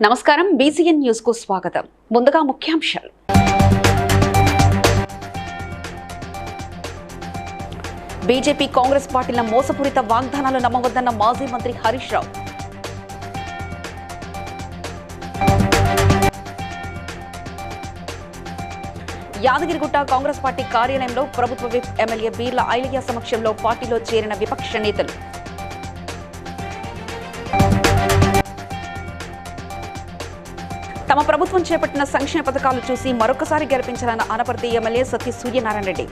నమస్కారం BCN news కు స్వాగతం. ముందుగా ముఖ్యాంశాలు. బీజేపీ కాంగ్రెస్ పార్టీల మోసపూరిత వాగ్దానాలు నమ్మవద్దన్న మాజీ మంత్రి హరీష్ రావు. యాదగిరిగుట్ట కాంగ్రెస్ పార్టీ కార్యాలయంలో ప్రభుత్వ విప్ ఎమ్మెల్యే బీర్ల ఐలయ్య సమక్షంలో పార్టీలో చేరిన విపక్ష నేతలు. తమ ప్రభుత్వం చేపట్టిన సంక్షేమ పథకాలు చూసి మరొకసారి గెలిపించాలన్న అనపర్తి ఎమ్మెల్యే సత్తి సూర్యనారాయణ రెడ్డి.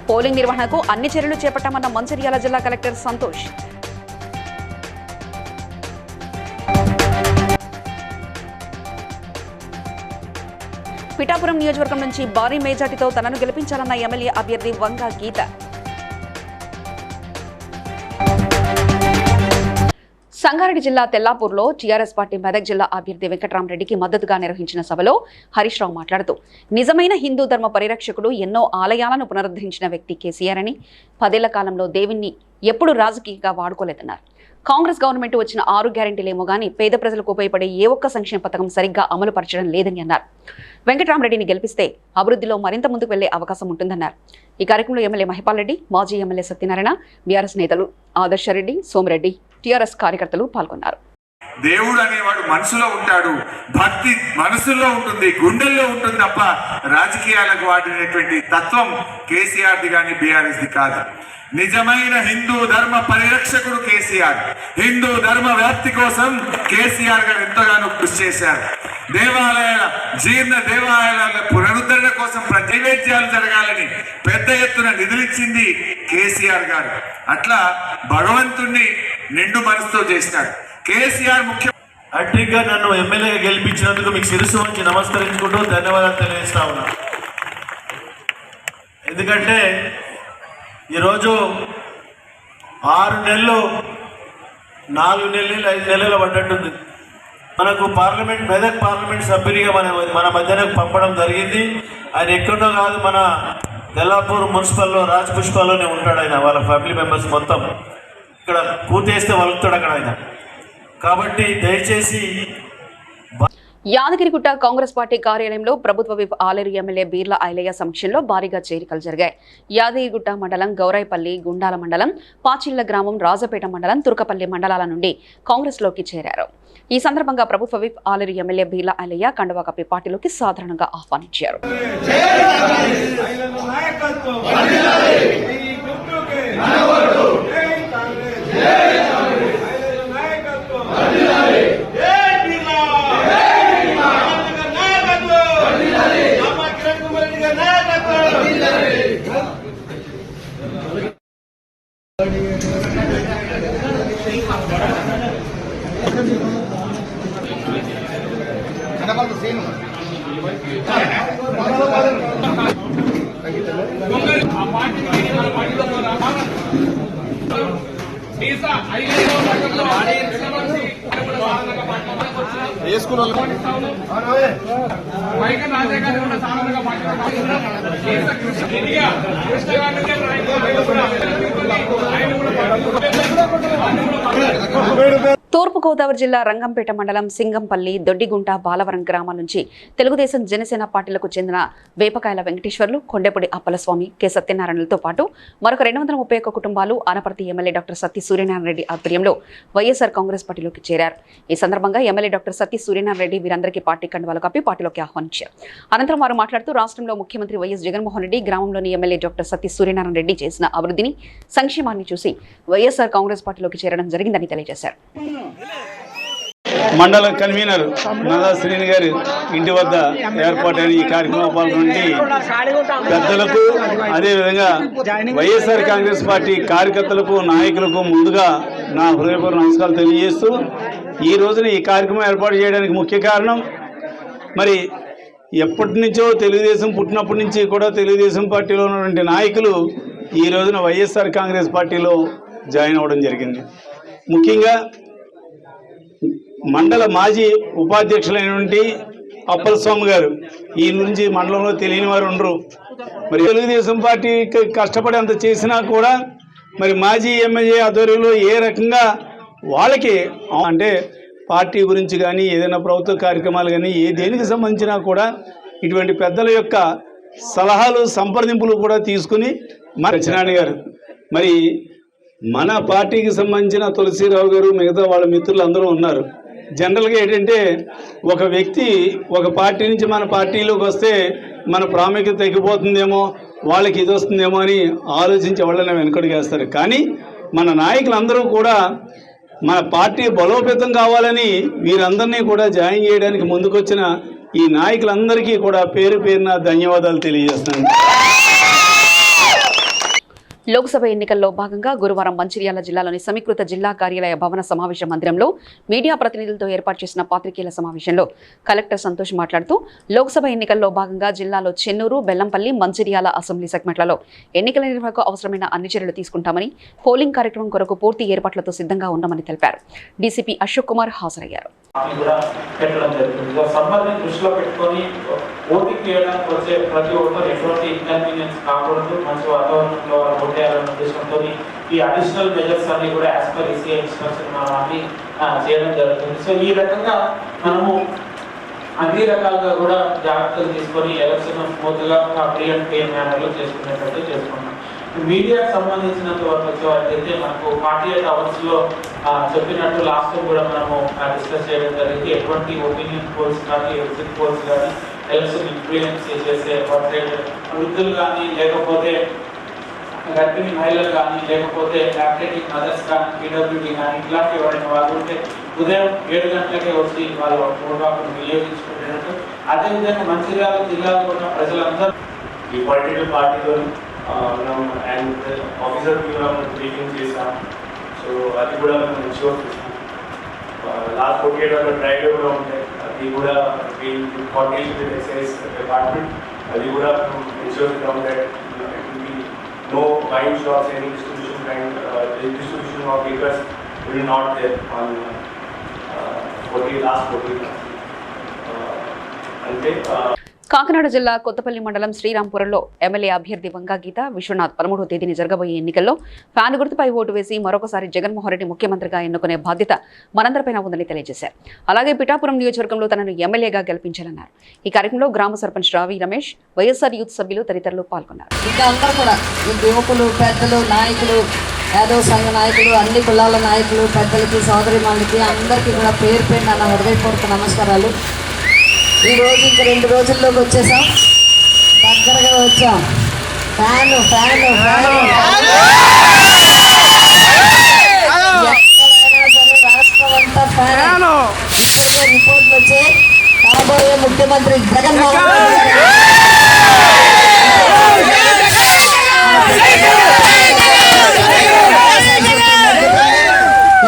పోలింగ్ నిర్వహణకు అన్ని చర్యలు చేపట్టామన్న మంచిర్యాల జిల్లా కలెక్టర్ సంతోష్. పిఠాపురం నియోజకవర్గం నుంచి భారీ మెజార్టీతో తనను గెలిపించాలన్న ఎమ్మెల్యే అభ్యర్థి వంగ గీత. సంగారెడ్డి జిల్లా తెల్లాపూర్లో టీఆర్ఎస్ పార్టీ మెదక్ జిల్లా అభ్యర్థి వెంకట్రామరెడ్డికి మద్దతుగా నిర్వహించిన సభలో హరీష్ రావు మాట్లాడుతూ నిజమైన హిందూ ధర్మ పరిరక్షకుడు, ఎన్నో ఆలయాలను పునరుద్ధరించిన వ్యక్తి కేసీఆర్ అని, 10 ఏళ్ల కాలంలో దేవుణ్ణి ఎప్పుడు రాజకీయంగా వాడుకోలేదన్నారు. కాంగ్రెస్ గవర్నమెంట్ వచ్చిన 6 గ్యారెంటీలేమో గానీ పేద ప్రజలకు ఉపయోగపడే ఏ ఒక్క సంక్షేమ పథకం సరిగ్గా అమలు పరచడం లేదని అన్నారు. వెంకట్రామరెడ్డిని గెలిపిస్తే అభివృద్ధిలో మరింత ముందుకు వెళ్లే అవకాశం ఉంటుందన్నారు. ఈ కార్యక్రమంలో ఎమ్మెల్యే మహిపాల్ రెడ్డి, మాజీ ఎమ్మెల్యే సత్యనారాయణ, బీఆర్ఎస్ నేతలు ఆదర్శరెడ్డి, సోమిరెడ్డి, టీఆర్ఎస్ కార్యకర్తలు పాల్గొన్నారు. దేవుడు అనేవాడు మనసులో ఉంటాడు, భక్తి మనసులో ఉంటుంది, గుండెల్లో ఉంటుంది తప్ప రాజకీయాలకు వాడినటువంటి తత్వం కేసీఆర్ది కానీ బీఆర్ఎస్ది కాదు. నిజమైన హిందూ ధర్మ పరిరక్షకుడు కేసీఆర్. హిందూ ధర్మ వ్యాప్తి కోసం కేసీఆర్ గారు ఎంతగానో కృషి చేశారు. జీర్ణ దేవాలయాల పునరుద్ధరణ కోసం నైవేద్యాలు జరగాలని పెద్ద ఎత్తున నిధులిచ్చింది కేసీఆర్ గారు. అట్లా భగవంతుణ్ణి నిండు మనసుతో చేసినాడు కేసీఆర్. ముఖ్య అట్టిగా నన్ను ఎమ్మెల్యేగా గెలిపించినందుకు మీకు శిరస్సు వంచి నమస్కరించుకుంటూ ధన్యవాదాలు తెలియజేస్తా ఉన్నా. ఎందుకంటే ఈరోజు 6 నెలలు 4 నెలలు 5 నెలలు పడ్డట్టుంది. మనకు మెదక్ పార్లమెంట్ సభ్యునిగా మన మధ్యనకు పంపడం జరిగింది. ఆయన ఎక్కడో కాదు, మన తెల్లాపూర్ మున్సిపల్లో రాజపుష్పాల్లోనే ఉంటాడు ఆయన. వాళ్ళ ఫ్యామిలీ మెంబర్స్ మొత్తం ఇక్కడ పూర్తేస్తే వలుగుతాడు అక్కడ ఆయన. కాబట్టి దయచేసి యాదగిరిగుట్ట కాంగ్రెస్ పార్టీ కార్యాలయంలో ప్రభుత్వ విప్ ఆలేరు ఎమ్మెల్యే బీర్ల ఐలయ్య సమక్షంలో భారీగా చేరికలు జరిగాయి. యాదగిరిగుట్ట మండలం, గౌరాయిపల్లి, గుండాల మండలం, పాచిళ్ల గ్రామం, రాజపేట మండలం, తుర్కపల్లి మండలాల నుండి కాంగ్రెస్ లోకి చేరారు. ఈ సందర్భంగా ప్రభుత్వ విప్ ఆలేరు ఎమ్మెల్యే బీర్ల ఐలయ్య కండువా కప్పి పార్టీలోకి సాధారణంగా ఆహ్వానించారు. తూర్పుగోదావరి జిల్లా రంగంపేట మండలం సింగంపల్లి, దొడ్డిగుంట, బాలవరం గ్రామాల నుంచి తెలుగుదేశం, జనసేన పార్టీలకు చెందిన వేపకాయల వెంకటేశ్వర్లు, కొండెపూడి అప్పలస్వామి, కె సత్యనారాయణలతో పాటు మరొక 231 కుటుంబాలు అనపర్తి ఎమ్మెల్యే డాక్టర్ సత్తి సూర్యనారాయణ రెడ్డి ఆధ్వర్యంలో వైఎస్ఆర్ కాంగ్రెస్ పార్టీలోకి చేరారు. ఈ సందర్భంగా ఎమ్మెల్యే డాక్టర్ సత్తి సూర్యనారాయణ రెడ్డి వీరందరికీ పార్టీ కండువాలు కప్పి పార్టీలోకి ఆహ్వానించారు. అనంతరం వారు మాట్లాడుతూ రాష్ట్రంలో ముఖ్యమంత్రి వైఎస్ జగన్మోహన్ రెడ్డి గ్రామంలోని ఎమ్మెల్యే డాక్టర్ సత్తి సూర్యనారాయణ రెడ్డి చేసిన అభివృద్ధిని, సంక్షేమాన్ని చూసి వైఎస్ఆర్ కాంగ్రెస్ పార్టీలోకి చేరడం జరిగిందని తెలియజేశారు. మండల కన్వీనర్ నల్లా శ్రీని గారి ఇంటి వద్ద ఏర్పాటైన ఈ కార్యక్రమం పాల్గొంటే పెద్దలకు, అదేవిధంగా వైఎస్ఆర్ కాంగ్రెస్ పార్టీ కార్యకర్తలకు, నాయకులకు ముందుగా నా హృదయపూర్వక నమస్కారాలు తెలియజేస్తూ, ఈ రోజున ఈ కార్యక్రమం ఏర్పాటు చేయడానికి ముఖ్య కారణం, మరి ఎప్పటి నుంచో తెలుగుదేశం పుట్టినప్పటి నుంచి కూడా తెలుగుదేశం పార్టీలో ఉన్నటువంటి నాయకులు ఈ రోజున వైఎస్ఆర్ కాంగ్రెస్ పార్టీలో జాయిన్ అవ్వడం జరిగింది. ముఖ్యంగా మండల మాజీ ఉపాధ్యక్షులైనటువంటి అప్పలస్వామి గారు, ఈ నుంచి మండలంలో తెలియని వారు ఉండరు. మరి తెలుగుదేశం పార్టీ కష్టపడి అంత చేసినా కూడా మరి మాజీ ఎమ్మెల్యే ఆధ్వర్యంలో ఏ రకంగా వాళ్ళకి అంటే పార్టీ గురించి కానీ ఏదైనా ప్రభుత్వ కార్యక్రమాలు కానీ దేనికి సంబంధించినా కూడా ఇటువంటి పెద్దల యొక్క సలహాలు సంప్రదింపులు కూడా తీసుకుని మన సత్యనారాయణ గారు మరి మన పార్టీకి సంబంధించిన తులసిరావు గారు మిగతా వాళ్ళ మిత్రులు అందరూ ఉన్నారు. జనరల్గా ఏంటంటే ఒక వ్యక్తి ఒక పార్టీ నుంచి మన పార్టీలోకి వస్తే మన ప్రాముఖ్యత తగ్గిపోతుందేమో, వాళ్ళకి ఇది వస్తుందేమో అని ఆలోచించి వాళ్ళని వెనకడుగు వేస్తారు. కానీ మన నాయకులందరూ కూడా మన పార్టీ బలోపేతం కావాలని వీరందరినీ కూడా జాయిన్ చేయడానికి ముందుకొచ్చిన ఈ నాయకులందరికీ కూడా పేరు పేరున ధన్యవాదాలు తెలియజేస్తున్నాను. లోక్సభ ఎన్నికల్లో భాగంగా గురువారం మంచిర్యాల జిల్లాలోని సమీకృత జిల్లా కార్యాలయ భవన సమావేశ మందిరంలో మీడియా ప్రతినిధులతో ఏర్పాటు చేసిన పాత్రికేయుల సమావేశంలో కలెక్టర్ సంతోష్ మాట్లాడుతూ లోక్సభ ఎన్నికల్లో భాగంగా జిల్లాలో చెన్నూరు, బెల్లంపల్లి, మంచిర్యాల అసెంబ్లీ సెగ్మెంట్లలో ఎన్నికల నిర్వహణకు అవసరమైన అన్ని చర్యలు తీసుకుంటామని, పోలింగ్ కార్యక్రమం కొరకు పూర్తి ఏర్పాట్లతో సిద్ధంగా ఉన్నామని తెలిపారు. డీసీపీ అశోక్ కుమార్ హాజరయ్యారు. దృష్టిలో పెట్టుకొని ఓటింగ్ చేయడానికి వచ్చే ప్రతి ఒక్కరు ఎటువంటి ఇన్కన్వీనియన్స్ కాకూడదు, మంచి వాతావరణంలో ఓటు వేయాలనే ఉద్దేశంతో ఈ అడిషనల్ మెజర్స్ అన్ని కూడా యాజ్ పర్ ఈసీఐ ఇన్స్ట్రక్షన్ మనం అన్ని చేయడం జరుగుతుంది. సో ఈ రకంగా మనము అన్ని రకాలుగా కూడా జాగ్రత్తలు తీసుకొని ఎలక్షన్ స్మూత్గా ఫ్రీ అండ్ ఫెయిర్ మేనర్లో చేసుకునేటట్టు చేసుకున్నాం. మీడియాకు సంబంధించినంత వరకు వచ్చేవారికైతే మనకు 48 అవర్స్లో చెప్పినట్టు లాస్ట్ టైం కూడా మనము డిస్కస్ చేయడం జరిగింది. ఎటువంటి ఒపీనియన్ పోల్స్ కానీ ఎగ్జిట్ పోల్స్ కానీ ఎలక్షన్ ఇన్ఫ్లుయెన్స్ చేసే వృద్ధులు కానీ, లేకపోతే గర్భిణీ మహిళలు కానీ, లేకపోతే లాక్టేటింగ్ మదర్స్ కానీ, పీడబ్ల్యూడీ కానీ ఇట్లాంటి ఎవరైనా వాళ్ళు ఉంటే ఉదయం 7 గంటలకే వచ్చి వాళ్ళు ఓటు వినియోగించుకునేటట్టు, అదేవిధంగా మంచిర్యాల జిల్లాలో ఉన్న ప్రజలందరూ ఈ పొలిటికల్ పార్టీతో మనం అండ్ ఆఫీసర్ కూడా మనం మీటింగ్ చేసాం. సో అది కూడా మనం ఇన్షూర్ చేసాం. లాస్ట్ 48 అవర్స్ డ్రైవ్ కూడా ఉంటాయి, అది కూడా ఎక్సైజ్ డిపార్ట్మెంట్ అది కూడా ఇన్షూర్ చేద్దాం. No wine shops, any distribution of liquors will not there on last 40 అంటే కాకినాడ జిల్లా కొత్తపల్లి మండలం శ్రీరాంపురంలో ఎమ్మెల్యే అభ్యర్థి వంగా గీత విశ్వనాథ్ 13వ తేదీని జరగబోయే ఎన్నికల్లో ఫ్యాన్ గుర్తుపై ఓటు వేసి మరొకసారి జగన్మోహన్ రెడ్డి ముఖ్యమంత్రిగా ఎన్నుకునే బాధ్యత మనందరిపైన ఉందని తెలియజేశారు. అలాగే పిఠాపురం నియోజకవర్గంలో తనను ఎమ్మెల్యేగా గెలిపించాలన్నారు. ఈ కార్యక్రమంలో గ్రామ సర్పంచ్ రావి రమేష్, వైఎస్ఆర్ యూత్ సభ్యులు తదితరులు పాల్గొన్నారు. యువకులు, పెద్దలు, నాయకులు, యాదవ్ సంఘ నాయకులు, అన్ని కులాల నాయకులు, పెద్దలకి, సోదరిమణులకి అందరికీ కూడా పేరు పేరు నా హృదయపూర్వక నమస్కారాలు. ఈరోజు ఇంక 2 రోజుల్లోకి వచ్చేసాం, దగ్గరగా వచ్చాం. ఫ్యాను ఫ్యాను ఫ్యాను ఎక్కడైనా సరే రాష్ట్రం అంతా ఫ్యాను. ఇప్పటికే రిపోర్ట్లు వచ్చాయి, కాబోయే ముఖ్యమంత్రి జగన్మోహన్ రెడ్డి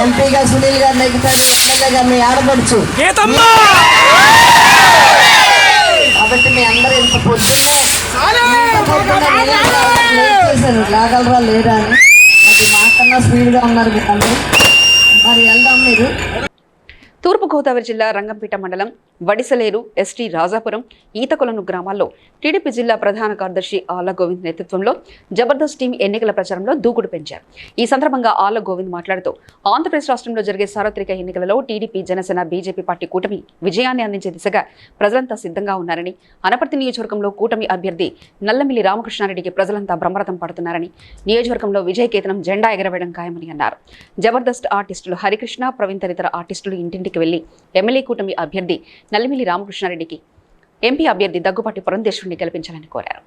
ఎంపీగా సునీల్ గారు నెగ్గుతాడు, ఎమ్మెల్యేగా మీ ఆడపడుచు. కాబట్టి మీ అందరూ ఇంత పొద్దున్నే చేశారు, లాగలరా లేరా అని. అది మాకన్నా స్పీడ్గా ఉన్నారు మీరు అందరూ. మరి వెళ్దాం. మీరు తూర్పుగోదావరి జిల్లా రంగంపేట మండలం వడిసలేరు, ఎస్టీ రాజాపురం, ఈతకొలను గ్రామాల్లో టీడీపీ జిల్లా ప్రధాన కార్యదర్శి ఆళ్ల గోవింద్ నేతృత్వంలో జబర్దస్త్ టీం ఎన్నికల ప్రచారంలో దూకుడు పెంచారు. ఈ సందర్భంగా ఆళ్ల గోవింద్ మాట్లాడుతూ ఆంధ్రప్రదేశ్ రాష్ట్రంలో జరిగే సార్వత్రిక ఎన్నికలలో టీడీపీ, జనసేన, బీజేపీ పార్టీ కూటమి విజయాన్ని అందించే దిశగా ప్రజలంతా సిద్ధంగా ఉన్నారని, అనపర్తి నియోజకవర్గంలో కూటమి అభ్యర్థి నల్లమిల్లి రామకృష్ణారెడ్డికి ప్రజలంతా బ్రహ్మరథం పడుతున్నారని, నియోజకవర్గంలో విజయకేతనం జెండా ఎగరవేయడం ఖాయమని అన్నారు. జబర్దస్త్ ఆర్టిస్టులు హరికృష్ణ, ప్రవీణ్ తదితర ఆర్టిస్టులు ఇంటింటికి వెళ్లి ఎమ్మెల్యే కూటమి అభ్యర్థి నల్లిమిల్లి రామకృష్ణారెడ్డికి, ఎంపీ అభ్యర్థి దగ్గుపాటి పురంధేశ్వరుని గెలిపించాలని కోరారు.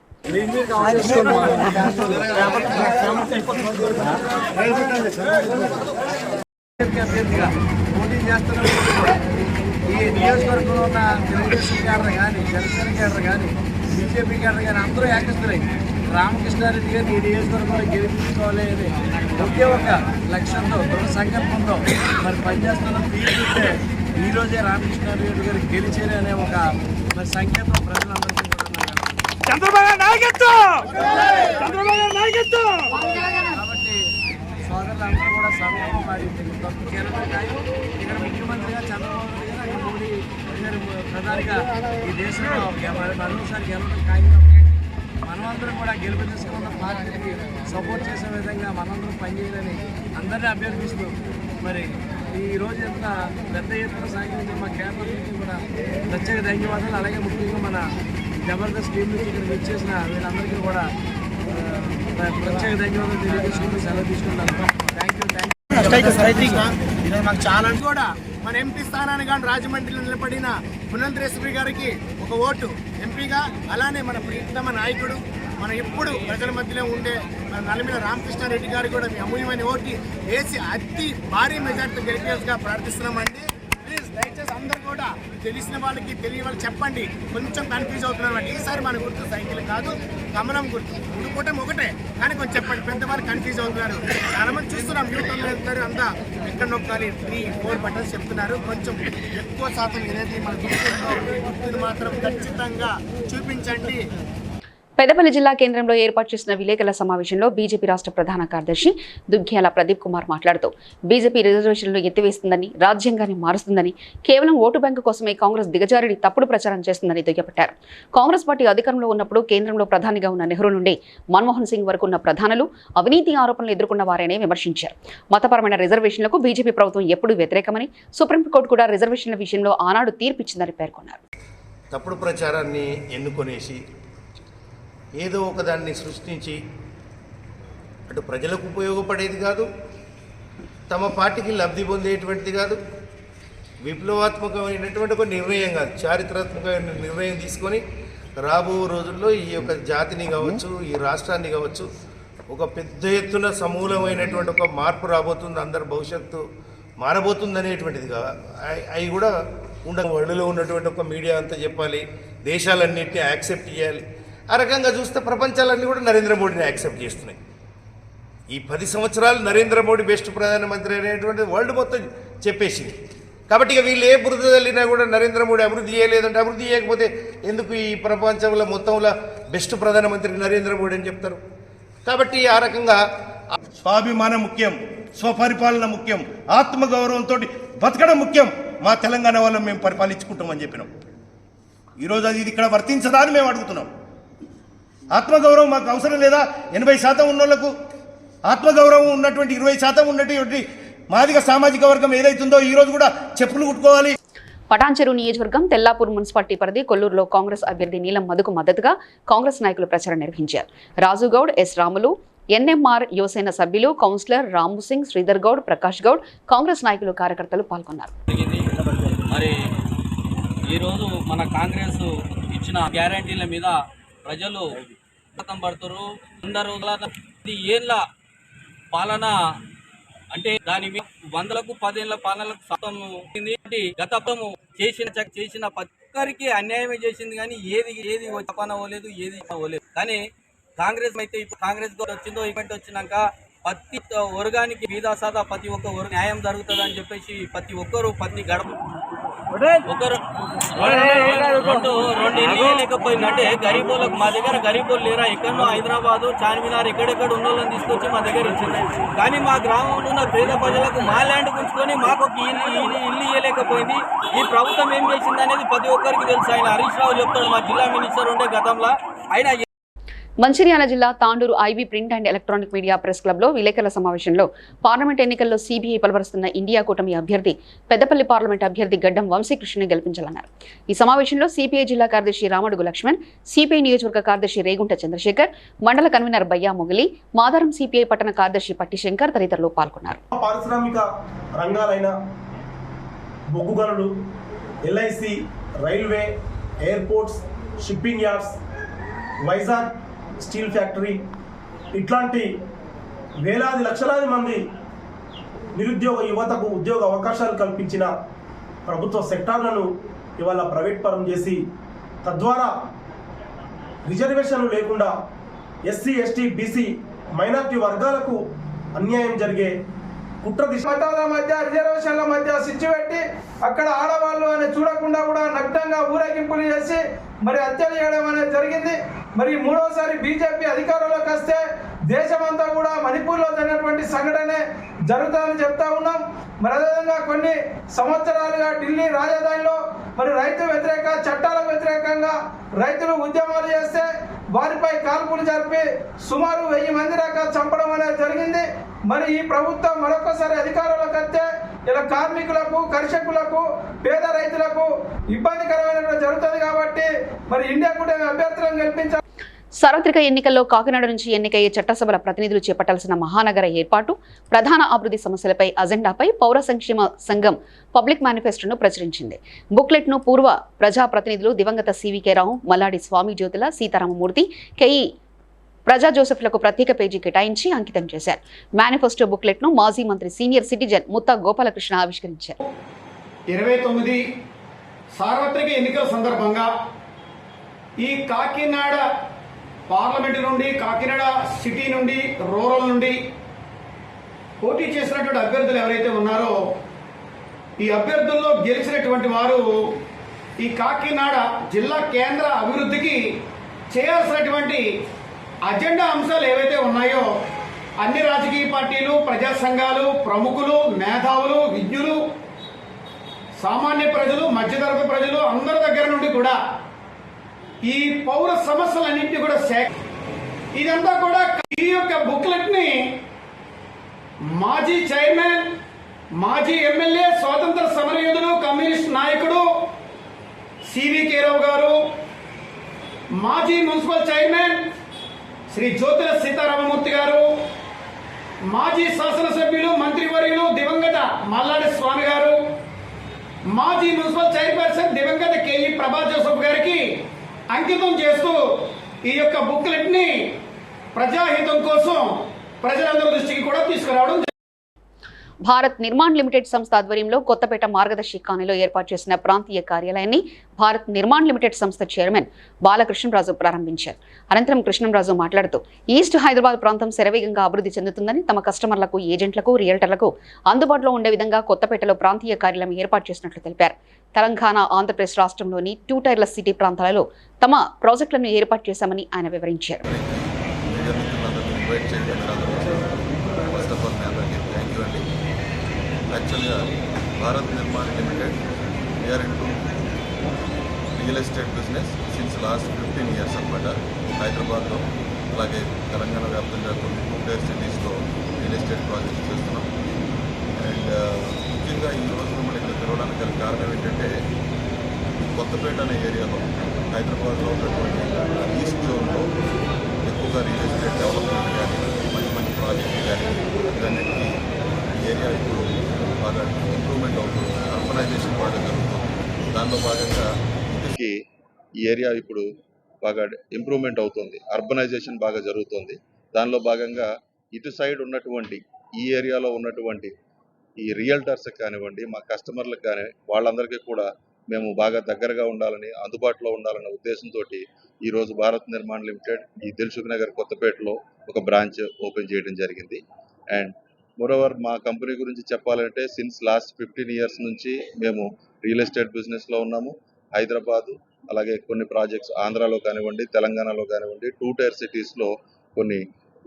ఈ నియోజకవర్గంలో ఉన్న తెలుగుదేశం క్యాడర్ కానీ, జనసేన క్యాడర్ కానీ, బీజేపీ క్యాడర్ కానీ అందరూ ఏకస్తులై రామకృష్ణారెడ్డి గారిని ఈ నియోజకవర్గంలో గెలిపించుకోవాలి అని ఒకే ఒక లక్ష్యంతో, దృఢ సంకల్పంతో మరి పనిచేస్తున్న తీర్చుంటే ఈరోజే రామకృష్ణారెడ్డి గారు గెలిచేది అనే ఒక మరి సంకేతం ప్రజలందరికీ కూడా కాబట్టి సోదరులందరూ కూడా సమయం మరి కేంద్రం కానీ ఇక్కడ ముఖ్యమంత్రిగా చంద్రబాబు నాయుడు గారు, అక్కడ మోడీ గారు ప్రధానిగా ఈ దేశంలో మరోసారి గెలవడం ఖాయం. మనం మనమందరం కూడా గెలుపు తీసుకున్న పార్టీకి సపోర్ట్ చేసే విధంగా మనందరం పనిచేయాలని అందరినీ అభ్యర్థిస్తూ మరి ఈ రోజు ఎంత పెద్ద ఎత్తున సాగించిన మా కేంద్రం నుంచి కూడా ప్రత్యేక ధన్యవాదాలు. అలాగే ముఖ్యంగా మన జబర్దస్త్ టీం నుంచి ఇక్కడ వచ్చేసిన వీళ్ళందరికీ కూడా ప్రత్యేక ధన్యవాదాలు తెలియజేసుకుంటూ సెలవు తీసుకుంటాను. Thank you. మాకు చాలా కూడా మన ఎంపీ స్థానాన్ని కానీ రాజమండ్రిలో నిలబడిన పునంతరేశ్వరి గారికి ఒక ఓటు ఎంపీగా, అలానే మన ప్రియతమ నాయకుడు మన ఎప్పుడు ప్రజల మధ్యలో ఉండే మన నల్లమిల రామకృష్ణారెడ్డి గారు కూడా మీ అమూల్యమైన ఓటు వేసి అతి భారీ మెజార్టీతో గెలిపేట్టుగా ప్రార్థిస్తున్నామండి. ప్లీజ్ దయచేసి అందరూ కూడా తెలిసిన వాళ్ళకి తెలియని వాళ్ళు చెప్పండి. కొంచెం కన్ఫ్యూజ్ అవుతున్నారు అండి. ఈసారి మన గుర్తు సైకిల్ కాదు, కమలం గుర్తు. కూటమి ఒకటే కానీ కొంచెం చెప్పండి, పెద్దవాళ్ళు కన్ఫ్యూజ్ అవుతున్నారు. చాలా మంది చూస్తున్నాం యూట్యూబ్లో వెళ్తారు, అంతా ఎక్కడ నొక్కాలి 3-4 బటన్స్ చెప్తున్నారు. కొంచెం ఎక్కువ శాతం ఏదైతే మన గుర్తుని మాత్రం ఖచ్చితంగా చూపించండి. పెద్దపల్లి జిల్లా కేంద్రంలో ఏర్పాటు చేసిన విలేకరుల సమావేశంలో బీజేపీ రాష్ట్ర ప్రధాన కార్యదర్శి దుగ్గ్యాల ప్రదీప్ కుమార్ మాట్లాడుతూ బీజేపీ రిజర్వేషన్లు ఎత్తివేస్తుందని, రాజ్యాంగాన్ని మారుస్తుందని, కేవలం ఓటు బ్యాంకు కోసమే కాంగ్రెస్ దిగజారి తప్పుడు ప్రచారం చేస్తుందని దుయ్యబట్టారు. కాంగ్రెస్ పార్టీ అధికారంలో ఉన్నప్పుడు కేంద్రంలో ప్రధానిగా ఉన్న నెహ్రూ నుండి మన్మోహన్ సింగ్ వరకు ఉన్న ప్రధానులు అవినీతి ఆరోపణలు ఎదుర్కొన్న వారనే విమర్శించారు. మతపరమైన రిజర్వేషన్లకు బీజేపీ ప్రభుత్వం ఎప్పుడూ వ్యతిరేకమని, సుప్రీంకోర్టు కూడా రిజర్వేషన్ల విషయంలో ఆనాడు తీర్పిచ్చిందని పేర్కొన్నారు. తప్పుడు ప్రచారాన్ని ఎన్నుకొనేసి ఏదో ఒకదాన్ని సృష్టించి అటు ప్రజలకు ఉపయోగపడేది కాదు, తమ పార్టీకి లబ్ధి పొందేటువంటిది కాదు, విప్లవాత్మకమైనటువంటి ఒక నిర్ణయం కాదు, చారిత్రాత్మకమైన నిర్ణయం తీసుకొని రాబో రోజుల్లో ఈ యొక్క జాతిని కావచ్చు, ఈ రాష్ట్రాన్ని కావచ్చు, ఒక పెద్ద ఎత్తున సమూలమైనటువంటి ఒక మార్పు రాబోతుంది, అందరి భవిష్యత్తు మారబోతుంది అనేటువంటిది అవి కూడా వరల్డ్లో ఉన్నటువంటి ఒక మీడియా అంతా చెప్పాలి, దేశాలన్నింటినీ యాక్సెప్ట్ చేయాలి. ఆ రకంగా చూస్తే ప్రపంచాలన్నీ కూడా నరేంద్ర మోడీని యాక్సెప్ట్ చేస్తున్నాయి. ఈ 10 సంవత్సరాలు నరేంద్ర మోడీ బెస్ట్ ప్రధానమంత్రి అనేటువంటి వరల్డ్ మొత్తం చెప్పేసింది. కాబట్టి ఇక వీళ్ళు ఏ బురద వెళ్ళినా కూడా నరేంద్ర మోడీ అభివృద్ధి చేయలేదంటే, అభివృద్ధి చేయకపోతే ఎందుకు ఈ ప్రపంచంలో మొత్తంలో బెస్ట్ ప్రధానమంత్రి నరేంద్ర మోడీ అని చెప్తారు? కాబట్టి ఆ రకంగా స్వాభిమానం ముఖ్యం, స్వపరిపాలన ముఖ్యం, ఆత్మగౌరవంతో బతకడం ముఖ్యం. మా తెలంగాణ వాళ్ళని మేము పరిపాలించుకుంటామని చెప్పినాం. ఈరోజు అది ఇక్కడ వర్తించదా అని మేము అడుగుతున్నాం. ఆత్మగౌరవం మాకు అవసరం లేదా? 80% ఉన్నోళ్లకు ఆత్మగౌరవం ఉన్నటువంటి 20% ఉన్నటువంటి మాదిగ సామాజిక వర్గం ఏదైతుందో ఈరోజు కూడా చెప్పులు కుట్టుకోవాలి. పటాన్చెరు నియోజకవర్గం తెల్లాపూర్ మున్సిపాలిటీ పరిధి కొల్లూరులో కాంగ్రెస్ అభ్యర్థి నీలం మధుకు మద్దతుగా కాంగ్రెస్ నాయకులు ప్రచారం నిర్వహించారు. రాజుగౌడ్, ఎస్ రాములు, ఎన్ఎంఆర్ యువసేన సభ్యులు, కౌన్సిలర్ రాము సింగ్, శ్రీధర్ గౌడ్, ప్రకాష్ గౌడ్, కాంగ్రెస్ నాయకులు, కార్యకర్తలు పాల్గొన్నారు. మరి ఈరోజు మన కాంగ్రెస్ ఇచ్చిన గ్యారంటీల మీద ప్రజలు పడుతున్నారు. 100 రోజుల ఏళ్ళ పాలన అంటే దాని వందలకు 10 ఏళ్ల పాలనలకు శాతం గతంలో చేసిన పక్కరికి అన్యాయమే చేసింది. కానీ ఏది తపన పోలేదు, ఏది పోలేదు. కానీ కాంగ్రెస్ అయితే ఇప్పుడు కాంగ్రెస్ వచ్చిందో ఈవెంట్ వచ్చినాక ప్రతి వర్గానికి బీదా సాదా ప్రతి ఒక్క న్యాయం జరుగుతుంది అని చెప్పేసి ప్రతి ఒక్కరు ప్రతి గడప ఒకరు 2 ఇల్లు లేకపోయిందంటే గరీబోళ్ళకు మా దగ్గర గరీబోళ్ళు లేరా, ఎక్కడో హైదరాబాదు, చార్మినార్ ఎక్కడెక్కడ ఉన్న వాళ్ళని తీసుకొచ్చి మా దగ్గర ఇచ్చింది. కానీ మా గ్రామంలో ఉన్న పేద ప్రజలకు మా ల్యాండ్ ఉంచుకొని మాకు ఒక ఇల్లు ఇవ్వలేకపోయింది. ఈ ప్రభుత్వం ఏం చేసింది అనేది ప్రతి ఒక్కరికి తెలుసు. ఆయన హరీష్ రావు చెప్తాడు, మా జిల్లా మినిస్టర్ ఉండే గతంలో ఆయన. మంచిర్యాల జిల్లా Tandur IB print and electronic media press క్లబ్లో విలేకరుల సమావేశంలో పార్లమెంట్ ఎన్నికల్లో సిబిఐ బలపరుస్తున్న ఇండియా కూటమి అభ్యర్థి పెద్దపల్లి పార్లమెంట్ అభ్యర్థి గడ్డం వంశీకృష్ణని గెలిపించాలన్నారు. ఈ సమావేశంలో సిపిఐ జిల్లా కార్యదర్శి రామడుగు లక్ష్మణ్, సిపిఐ నియోజకవర్గ కార్యదర్శి రేగుంట చంద్రశేఖర్, మండల కన్వీనర్ బయ్యా మొగలి, మాదారం సిపిఐ పట్టణ కార్యదర్శి పట్టి శంకర్ తదితరులు పాల్గొన్నారు. పారిశ్రామిక రంగాలైన బొగ్గు గనులు, LIC, railway, airports, shipping yards, Vizag steel factory ఇట్లాంటి వేలాది లక్షలాది మంది నిరుద్యోగ యువతకు ఉద్యోగ అవకాశాలు కల్పించిన ప్రభుత్వ సెక్టార్లను ఇవాళ ప్రైవేట్ పరం చేసి తద్వారా రిజర్వేషన్లు లేకుండా ఎస్సీ, ఎస్టీ, బీసీ, మైనార్టీ వర్గాలకు అన్యాయం జరిగే కుట్ర మతాల మధ్య రిజర్వేషన్ల మధ్య స్విచ్ పెట్టి అక్కడ ఆడవాళ్ళు అని చూడకుండా కూడా నగ్నంగా ఊరేగింపులు చేసి మరి హత్యలు చేయడం అనేది జరిగింది. మరి మూడోసారి బీజేపీ అధికారంలోకి వస్తే దేశమంతా కూడా మణిపూర్లో జరిగినటువంటి సంఘటనే జరుగుతుందని చెప్తా ఉన్నాం. మరి అదేవిధంగా కొన్ని సంవత్సరాలుగా ఢిల్లీ రాజధానిలో మరి రైతు వ్యతిరేక చట్టాలకు వ్యతిరేకంగా రైతులు ఉద్యమాలు చేస్తే వారిపై కాల్పులు జరిపి సుమారు 1000 మంది దాకా చంపడం అనేది జరిగింది. మరి ఈ ప్రభుత్వం మరొకసారి అధికారంలోకి వస్తే ఇలా కార్మికులకు, కర్షకులకు, పేద రైతులకు ఇబ్బందికరమైన జరుగుతుంది. కాబట్టి మరి ఇండియా కూటమి అభ్యర్థులను గెలిపించాలి. సార్వత్రిక ఎన్నికల్లో కాకినాడ నుంచి ఎన్నికయ్యే చట్టసభల ప్రతినిధులు చేపట్టాల్సిన మహానగర ఏర్పాటు, ప్రధాన అభివృద్ధి సమస్యలపై అజెండాపై పౌర సంక్షేమ సంఘం పబ్లిక్ మేనిఫెస్టోను ప్రచురించింది. బుక్లెట్ను పూర్వ ప్రజాప్రతినిధులు దివంగత సివికే రావు, మల్లాడి స్వామి జ్యోతుల, సీతారామమూర్తి, కెఈ ప్రజా జోసెఫ్లకు ప్రత్యేక పేజీ కేటాయించి అంకితం చేశారు. మేనిఫెస్టో బుక్లెట్ను మాజీ మంత్రి సీనియర్ సిటిజన్ ముత్తా గోపాలకృష్ణ ఆవిష్కరించారు. 29 సార్వత్రిక ఎన్నికల సందర్భంగా ఈ కాకినాడ పార్లమెంటు నుండి, కాకినాడ సిటీ నుండి, రూరల్ నుండి పోటీ చేసినటువంటి అభ్యర్థులు ఎవరైతే ఉన్నారో ఈ అభ్యర్థుల్లో గెలిచినటువంటి వారు ఈ కాకినాడ జిల్లా కేంద్ర అభివృద్ధికి చేయాల్సినటువంటి అజెండా అంశాలు ఏవైతే ఉన్నాయో అన్ని రాజకీయ పార్టీలు, ప్రజా సంఘాలు, ప్రముఖులు, మేధావులు, విజ్ఞులు, సామాన్య ప్రజలు, మధ్యతరగతి ప్రజలు అందరి దగ్గర నుండి కూడా ఈ పౌర సమస్యలన్నింటినీ కూడా ఇదంతా కూడా ఈ యొక్క బుక్లెట్ ని మాజీ చైర్మన్, మాజీ ఎమ్మెల్యే, స్వాతంత్ర సమరయోధుడు, కమ్యూనిస్ట్ నాయకుడు సివికే రావు గారు, మాజీ మున్సిపల్ చైర్మన్ శ్రీ జ్యోతుల సీతారామమూర్తి గారు, మాజీ శాసనసభ్యులు, మంత్రివర్యులు దివంగత మల్లాడి స్వామి గారు, మాజీ మున్సిపల్ చైర్పర్సన్ దివంగత కేఈ ప్రభా జోసెఫ్ గారికి అంకితం చేస్తూ ఈ యొక్క బుక్లెట్ ని ప్రజాహితం కోసం ప్రజలందరి దృష్టికి కూడా తీసుకురావడం. భారత్ నిర్మాణ్ లిమిటెడ్ సంస్థ ఆధ్వర్యంలో కొత్తపేట మార్గదర్శి కాలనీలో ఏర్పాటు చేసిన ప్రాంతీయ కార్యాలయాన్ని భారత్ నిర్మాణ్ లిమిటెడ్ సంస్థ చైర్మన్ బాలకృష్ణరాజు ప్రారంభించారు. అనంతరం కృష్ణంరాజు మాట్లాడుతూ ఈస్ట్ హైదరాబాద్ ప్రాంతం శరవేగంగా అభివృద్ధి చెందుతుందని, తమ కస్టమర్లకు, ఏజెంట్లకు, రియల్టర్లకు అందుబాటులో ఉండే విధంగా కొత్తపేటలో ప్రాంతీయ కార్యాలయం ఏర్పాటు చేసినట్లు తెలిపారు. తెలంగాణ, ఆంధ్రప్రదేశ్ రాష్ట్రంలోని 2 టైర్ల సిటీ ప్రాంతాలలో తమ ప్రాజెక్టులను ఏర్పాటు చేశామని ఆయన వివరించారు. యాక్చువల్గా Bharat Nirman limited we are into real estate business since last 15 years అనమాట. హైదరాబాద్లో అలాగే తెలంగాణ వ్యాప్తంగా కొన్ని 2 టైర్ సిటీస్లో రియల్ ఎస్టేట్ ప్రాజెక్ట్స్ చేస్తున్నాం. అండ్ ముఖ్యంగా ఈ రోజు మనం ఇక్కడ తిరగడానికి గల కారణం ఏంటంటే కొత్తపేట అనే ఏరియాలో హైదరాబాద్లో ఉన్నటువంటి ఈస్ట్ జోన్లో ఎక్కువగా రియల్ ఎస్టేట్ డెవలప్మెంట్ కానీ మంచి మంచి ప్రాజెక్టులు కానీ ఇవన్నిటికీ ఏరియా ఇప్పుడు బాగా ఇంప్రూవ్మెంట్ అవుతుంది. అర్బనైజేషన్ బాగా జరుగుతుంది. దానిలో భాగంగా ఇంటికి ఈ ఏరియా ఇప్పుడు బాగా ఇంప్రూవ్మెంట్ అవుతుంది. అర్బనైజేషన్ బాగా జరుగుతుంది. దానిలో భాగంగా ఇటు సైడ్ ఉన్నటువంటి ఈ ఏరియాలో ఉన్నటువంటి ఈ రియల్టర్స్ కానివ్వండి, మా కస్టమర్లకు కానీ వాళ్ళందరికీ కూడా మేము బాగా దగ్గరగా ఉండాలని, అందుబాటులో ఉండాలన్న ఉద్దేశంతో ఈరోజు భారత్ నిర్మాణ్ లిమిటెడ్ ఈ దిల్సుఖ్ నగర్ కొత్తపేటలో ఒక బ్రాంచ్ ఓపెన్ చేయడం జరిగింది. అండ్ మోరోవర్ మా కంపెనీ గురించి చెప్పాలంటే సిన్స్ లాస్ట్ 15 years నుంచి మేము రియల్ ఎస్టేట్ బిజినెస్లో ఉన్నాము. హైదరాబాదు అలాగే కొన్ని ప్రాజెక్ట్స్ ఆంధ్రాలో కానివ్వండి, తెలంగాణలో కానివ్వండి, 2 టైర్ సిటీస్లో కొన్ని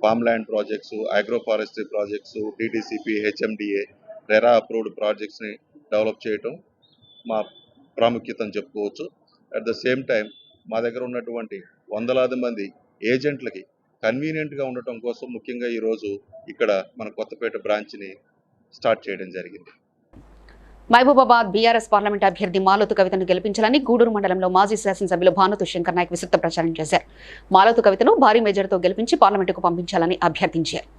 farm land projects, agro forestry projects, DTCP, HMDA, RERA approved ప్రాజెక్ట్స్ని డెవలప్ చేయటం మా ప్రాముఖ్యత అని చెప్పుకోవచ్చు. అట్ ద సేమ్ టైం మా దగ్గర ఉన్నటువంటి వందలాది మంది ఏజెంట్లకి కన్వీనియంట్గా ఉండటం కోసం ముఖ్యంగా ఈరోజు ఇక్కడ మన కొత్తపేట బ్రాంచ్ని స్టార్ట్ చేయడం జరిగింది. మహబూబాబాద్ బీఆర్ఎస్ పార్లమెంట్ అభ్యర్థి మాలోతు కవితను గెలిపించాలని గూడూరు మండలంలో మాజీ శాసనసభ్యులు భానుతు శంకర్ నాయక్ విస్తృత ప్రచారం చేశారు. మాలోతు కవితను భారీ మెజార్టీతో గెలిపించి పార్లమెంటుకు పంపించాలని అభ్యర్థించారు.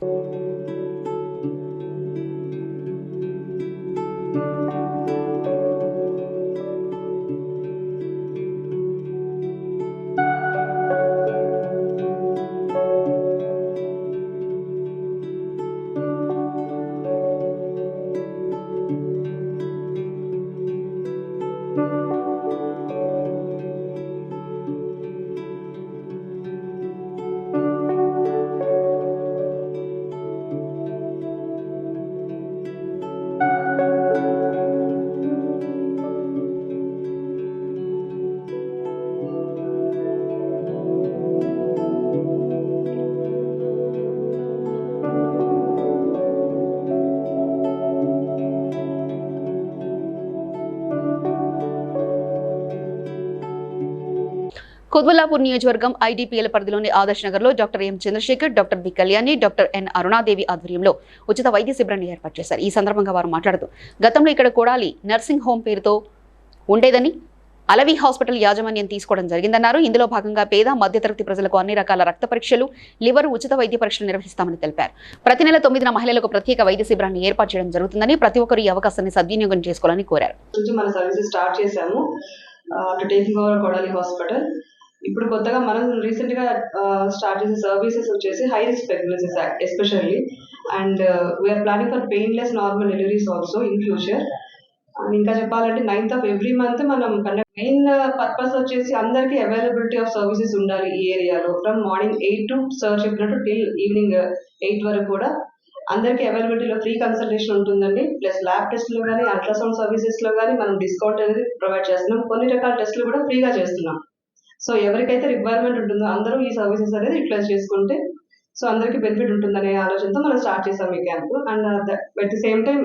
కుత్బుల్లాపూర్ నియోజకవర్గం ఐడీపీఎల్ పరిధిలోని ఆదర్శ్ నగర్లో doctor M Chandrasekhar, doctor B Kalyani, doctor N Arunadevi ఆధ్వర్యంలో ఉచిత వైద్య శిబిరాన్ని ఏర్పాటు చేశారు. ఈ సందర్భంగా వారు మాట్లాడుతూ గతంలో ఇక్కడ కోడాలి నర్సింగ్ హోమ్ పేరుతో ఉండేదని అలవి హాస్పిటల్ యాజమాన్యం తీసుకోవడం జరిగిందన్నారు. ఇందులో భాగంగా పేద మధ్యతరగతి ప్రజలకు అన్ని రకాల రక్త పరీక్షలు, లివర్ ఉచిత వైద్య పరీక్షలు నిర్వహిస్తామని తెలిపారు. ప్రతి నెల 9న మహిళలకు ప్రత్యేక వైద్య శిబిరాన్ని ఏర్పాటు చేయడం జరుగుతుందని ప్రతి ఒక్కరు ఈ అవకాశాన్ని సద్వినియోగం చేసుకోవాలని కోరారు. మన సర్వీసెస్ స్టార్ట్ చేశాము to taking over Kodali hospital. ఇప్పుడు కొత్తగా మనం రీసెంట్ గా స్టార్ట్ చేసే సర్వీసెస్ వచ్చేసి high risk pregnancies especially, and we are planning for painless normal deliveries also in future. ఇంకా చెప్పాలంటే 9th of every month మనం మెయిన్ పర్పస్ వచ్చేసి అందరికి అవైలబిలిటీ ఆఫ్ సర్వీసెస్ ఉండాలి ఈ ఏరియాలో. ఫ్రమ్ మార్నింగ్ 8 to సార్ చెప్పినట్టు టిల్ ఈవినింగ్ 8 వరకు కూడా అందరికి అవైలబిలిటీలో ఫ్రీ కన్సల్టేషన్ ఉంటుందండి. ప్లస్ ల్యాబ్ టెస్ట్లో కానీ అల్ట్రాసౌండ్ సర్వీసెస్ లో కానీ మనం డిస్కౌంట్ అనేది ప్రొవైడ్ చేస్తున్నాం. కొన్ని రకాల టెస్టులు కూడా ఫ్రీగా చేస్తున్నాం. సో ఎవరికైతే రిక్వైర్మెంట్ ఉంటుందో అందరూ ఈ సర్వీసెస్ అనేది యూటిలైజ్ చేసుకుంటే సో అందరికి బెనిఫిట్ ఉంటుందనే ఆలోచనతో మనం స్టార్ట్ చేసాం ఈ camp. And at the same time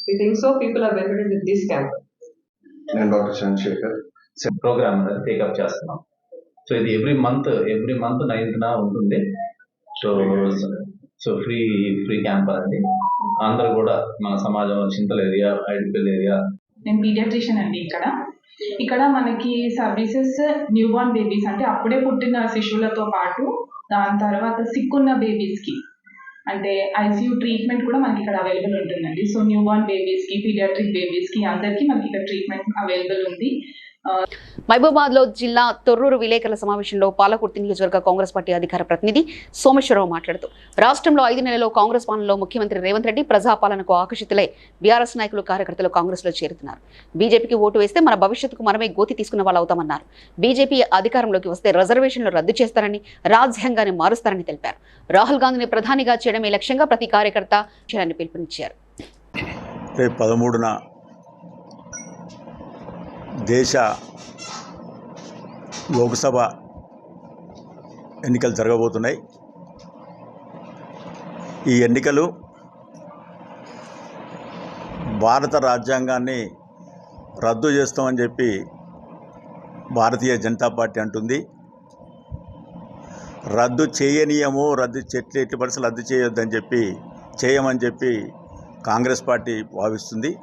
we think so people are benefited with this camp. నేను డాక్టర్ చంద్రశేఖర్ ప్రోగ్రామ్ అనేది టేకప్ చేస్తున్నాం. సో ఇది ఎవ్రీ మంత్ 9th ఉంటుంది. సో ఫ్రీ క్యాంప్ అనేది అందరూ కూడా మన సమాజంలో చింతల ఏరియా, ఐడిపల్ ఏరియా. నేను పీడియాట్రిషియన్ అండి. ఇక్కడ మనకి సర్వీసెస్ న్యూ బార్న్ బేబీస్ అంటే అప్పుడే పుట్టిన శిశువులతో పాటు దాని తర్వాత సిక్కున్న బేబీస్కి అంటే ఐసీయూ ట్రీట్మెంట్ కూడా మనకి ఇక్కడ అవైలబుల్ ఉంటుందండి. సో న్యూ బార్న్ బేబీస్కి, పీడియాట్రిక్ బేబీస్కి అందరికీ మనకి ఇక్కడ ట్రీట్మెంట్ అవైలబుల్ ఉంది. మహబూబాబాద్ లో జిల్లా తొర్రూరు విలేకరుల సమావేశంలో పాలకుర్తి నియోజకవర్గ కాంగ్రెస్ పార్టీ అధికార ప్రతినిధి సోమేశ్వరరావు మాట్లాడుతూ రాష్ట్రంలో 5 నెలల్లో కాంగ్రెస్ పాలనలో ముఖ్యమంత్రి రేవంత్ రెడ్డి ప్రజాపాలనకు ఆకర్షితులై బీఆర్ఎస్ నాయకులు, కార్యకర్తలు కాంగ్రెస్ లో చేరుతున్నారు. బీజేపీకి ఓటు వేస్తే మన భవిష్యత్తుకు మనమే గోతి తీసుకున్న వాళ్ళు అవుతామన్నారు. బీజేపీ అధికారంలోకి వస్తే రిజర్వేషన్లు రద్దు చేస్తారని, రాజ్యాంగాన్ని మారుస్తారని తెలిపారు. రాహుల్ గాంధీని ప్రధానిగా చేయడమే లక్ష్యంగా ప్రతి కార్యకర్త చేయాలని పిలుపునిచ్చారు. 13న దేశ లోక్సభ ఎన్నికలు జరగబోతున్నాయి. ఈ ఎన్నికలు భారత రాజ్యాంగాన్ని రద్దు చేస్తామని చెప్పి భారతీయ జనతా పార్టీ అంటుంది. రద్దు చేయనీయము, ఎట్టి పరిస్థితులు రద్దు చేయొద్దని చెప్పి చేయమని చెప్పి కాంగ్రెస్ పార్టీ భావిస్తుంది.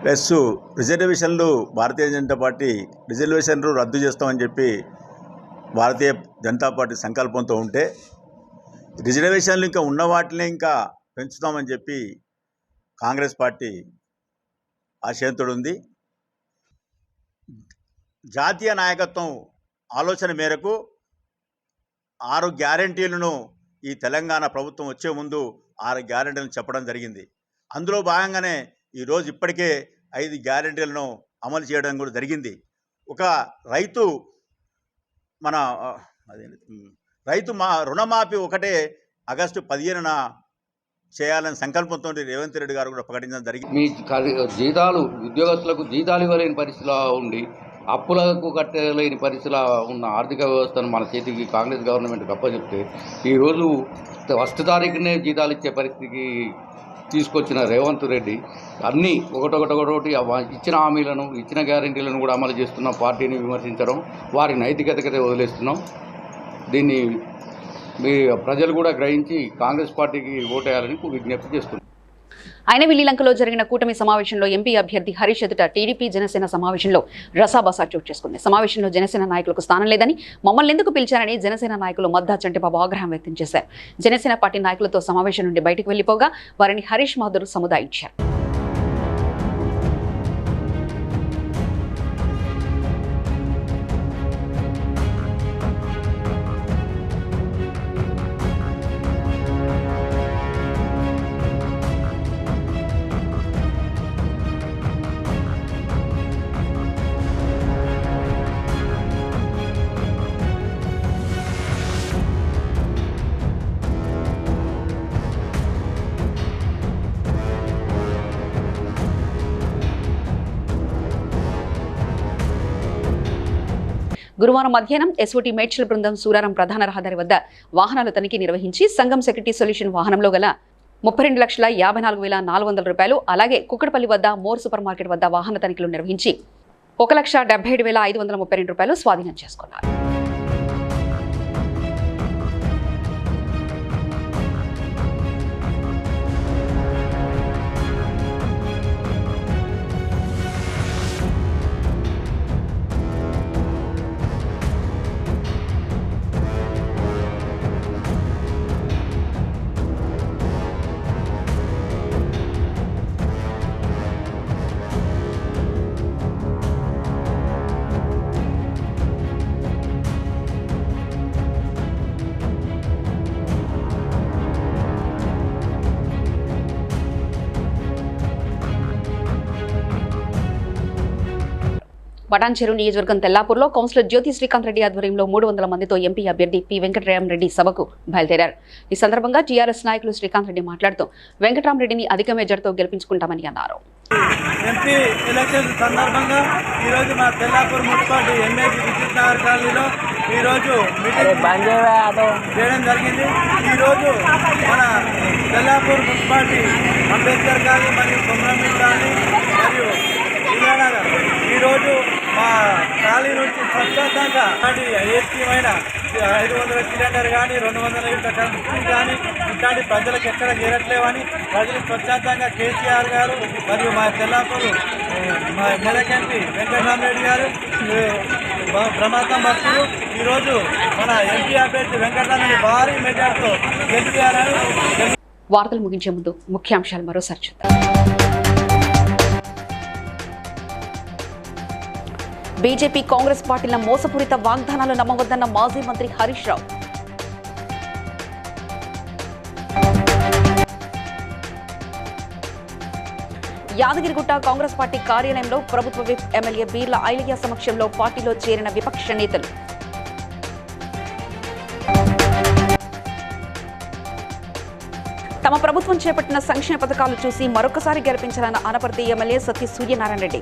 ప్లస్ రిజర్వేషన్లు భారతీయ జనతా పార్టీ రిజర్వేషన్లు రద్దు చేస్తామని చెప్పి భారతీయ జనతా పార్టీ సంకల్పంతో ఉంటే రిజర్వేషన్లు ఇంకా ఉన్న వాటిని ఇంకా పెంచుతామని చెప్పి కాంగ్రెస్ పార్టీ ఆశయంతో ఉంది. జాతీయ నాయకత్వం ఆలోచన మేరకు 6 గ్యారంటీలను ఈ తెలంగాణ ప్రభుత్వం వచ్చే ముందు 6 గ్యారంటీలను చెప్పడం జరిగింది. అందులో భాగంగానే ఈరోజు ఇప్పటికే 5 గ్యారంటీలను అమలు చేయడం కూడా జరిగింది. ఒక రైతు రుణమాఫీ ఒకటే ఆగస్టు 15న చేయాలని సంకల్పంతో రేవంత్ రెడ్డి గారు కూడా ప్రకటించడం జరిగింది. మీ జీతాలు ఉద్యోగస్తులకు జీతాలు ఇవ్వలేని పరిస్థితిలో ఉండి అప్పులకు కట్టలేని పరిస్థితిలో ఉన్న ఆర్థిక వ్యవస్థను మన చేతికి కాంగ్రెస్ గవర్నమెంట్ అప్పచెప్తే ఈరోజు 1వ తారీఖునే జీతాలు ఇచ్చే పరిస్థితికి తీసుకొచ్చిన రేవంత్ రెడ్డి అన్నీ ఒకటొకటి ఇచ్చిన హామీలను, ఇచ్చిన గ్యారంటీలను కూడా అమలు చేస్తున్న పార్టీని విమర్శించడం, వారి నైతికతకైతే వదిలేస్తున్నాం. దీన్ని మీ ప్రజలు కూడా గ్రహించి కాంగ్రెస్ పార్టీకి ఓటేయాలని విజ్ఞప్తి చేస్తున్నాం. అయినవిల్లిలంకలో జరిగిన కూటమి సమావేశంలో ఎంపీ అభ్యర్థి హరీష్ ఎదుట టీడీపీ జనసేన సమావేశంలో రసాబసా చోటు చేసుకుంది. సమావేశంలో జనసేన నాయకులకు స్థానం లేదని, మమ్మల్ని ఎందుకు పిలిచారని జనసేన నాయకులు మద్దా చంటిబాబు ఆగ్రహం వ్యక్తం చేశారు. జనసేన పార్టీ నాయకులతో సమావేశం నుండి బయటకు వెళ్లిపోగా వారిని హరీష్ మహదూర్ సముదాయించారు. గురువారం మధ్యాహ్నం ఎస్ఓటీ మేడ్చల్ బృందం సూరారం ప్రధాన రహదారి వద్ద వాహనాల తనిఖీ నిర్వహించి సంఘం సెక్యూరిటీ సొల్యూషన్ వాహనంలో గల 32,54,400 రూపాయలు, అలాగే కుక్కడపల్లి వద్ద మోర్ సూపర్ మార్కెట్ వద్ద వాహన తనిఖీలు నిర్వహించి 1,77,532 స్వాధీనం చేసుకున్నారు. బటాన్చెరు నియోజకవర్గం తెల్లాపూర్లో కౌన్సిలర్ జ్యోతి శ్రీకాంత్ రెడ్డి ఆధ్వర్యంలో 300 మందితో ఎంపీ అభ్యర్థి పి వెంకటరామరెడ్డి సభకు బయలుదేరారు. ఈ సందర్భంగా టీఆర్ఎస్ నాయకులు శ్రీకాంత్ రెడ్డి మాట్లాడుతూ వెంకటరామరెడ్డిని అధిక మెజార్టీతో గెలిపించుకుంటామని అన్నారు. ఎంపీ ఎలక్షన్ సందర్భంగా ఈరోజు మా తెల్లాపూర్ మున్సిపాలిటీ ఎంఏజీ విద్యుత్ నగర్ కాలనీలో ఈరోజు మీటింగ్ చేయడం జరిగింది. ఈరోజు మన తెల్లాపూర్ మున్సిపాలిటీ అంబేద్కర్ కాలనీ మరియు కొమరమీ కాలనీ మరియు ఇంద్రానగర్ ఈరోజు మా ఖాళీ నుంచి స్వచ్ఛందంగా ఏ స్కీమ్ అయినా 500 సిలిండర్ కానీ 200 లీటర్ కరెంట్ కానీ ఇట్లాంటి ప్రజలకు ఎక్కడ చేరట్లేవని ప్రజలు స్వచ్ఛందంగా కేసీఆర్ గారు మరియు మా తెల్లాపూర్ మా మెదక్ ఎంపీ వెంకటరామరెడ్డి గారు ప్రమాదం భక్తులు ఈరోజు మన ఎంపీ అభ్యర్థి వెంకటరామరెడ్డి భారీ మెజార్టీతో గెలిచారని. వార్తలు ముగించే ముందు ముఖ్యాంశాలు మరోసారి చూద్దాం. బీజేపీ కాంగ్రెస్ పార్టీల మోసపూరిత వాగ్దానాలు నమ్మవద్దన్న మాజీ మంత్రి హరీష్ రావు. యాదగిరిగుట్ట కాంగ్రెస్ పార్టీ కార్యాలయంలో ప్రభుత్వ విప్ ఎమ్మెల్యే బీర్ల ఐలయ్య సమక్షంలో పార్టీలో చేరిన విపక్ష నేతలు. తమ ప్రభుత్వం చేపట్టిన సంక్షేమ పథకాలు చూసి మరొకసారి గెలిపించాలన్న అనపర్తి ఎమ్మెల్యే సతీ సూర్యనారాయణ రెడ్డి.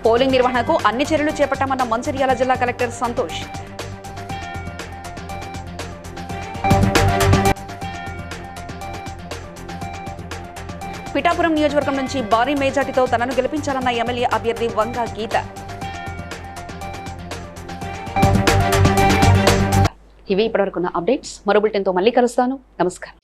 పోలింగ్ నిర్వహణకు అన్ని చర్యలు చేపట్టామన్న మంచిర్యాల జిల్లా కలెక్టర్ సంతోష్. పిఠాపురం నియోజకవర్గం నుంచి భారీ మెజార్టీతో తనను గెలిపించాలన్న ఎమ్మెల్యే అభ్యర్థి వంగ గీత. ఇవి ఇప్పటివరకున్న అప్డేట్స్. మరో బులెటిన్తో మళ్ళీ కలుస్తాను. నమస్కారం.